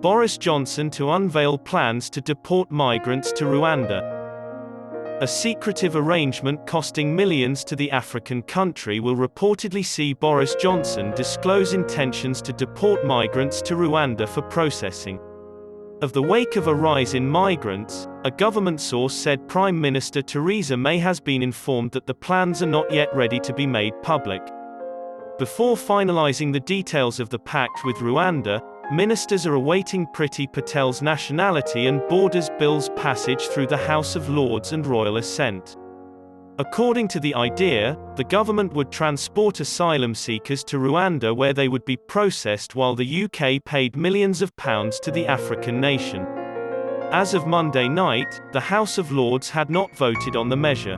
Boris Johnson to unveil plans to deport migrants to Rwanda. A secretive arrangement costing millions to the African country will reportedly see Boris Johnson disclose intentions to deport migrants to Rwanda for processing. Of the wake of a rise in migrants, a government source said Prime Minister Theresa May has been informed that the plans are not yet ready to be made public. Before finalising the details of the pact with Rwanda, ministers are awaiting Priti Patel's Nationality and Borders Bill's passage through the House of Lords and royal assent. According to the idea, the government would transport asylum seekers to Rwanda where they would be processed while the UK paid millions of pounds to the African nation. As of Monday night, the House of Lords had not voted on the measure.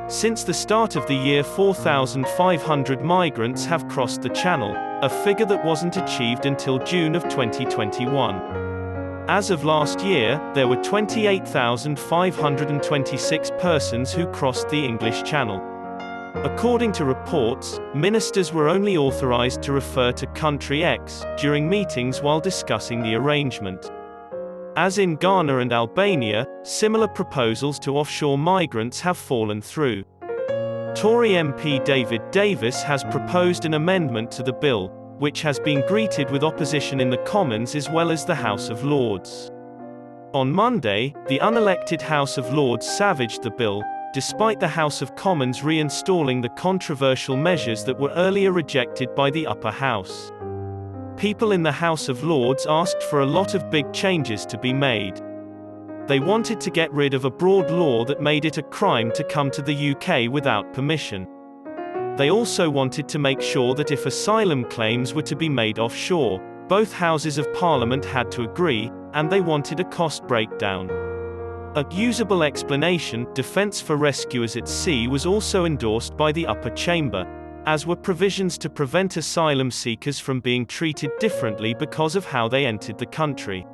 Since the start of the year, 4,500 migrants have crossed the Channel, a figure that wasn't achieved until June of 2021. As of last year, there were 28,526 persons who crossed the English Channel. According to reports, ministers were only authorized to refer to country X during meetings while discussing the arrangement. As in Ghana and Albania, similar proposals to offshore migrants have fallen through. Tory MP David Davis has proposed an amendment to the bill, which has been greeted with opposition in the Commons as well as the House of Lords. On Monday, the unelected House of Lords savaged the bill, despite the House of Commons reinstalling the controversial measures that were earlier rejected by the upper house. People in the House of Lords asked for a lot of big changes to be made. They wanted to get rid of a broad law that made it a crime to come to the UK without permission. They also wanted to make sure that if asylum claims were to be made offshore, both houses of Parliament had to agree, and they wanted a cost breakdown. A usable explanation, defence for rescuers at sea, was also endorsed by the upper chamber, as were provisions to prevent asylum seekers from being treated differently because of how they entered the country.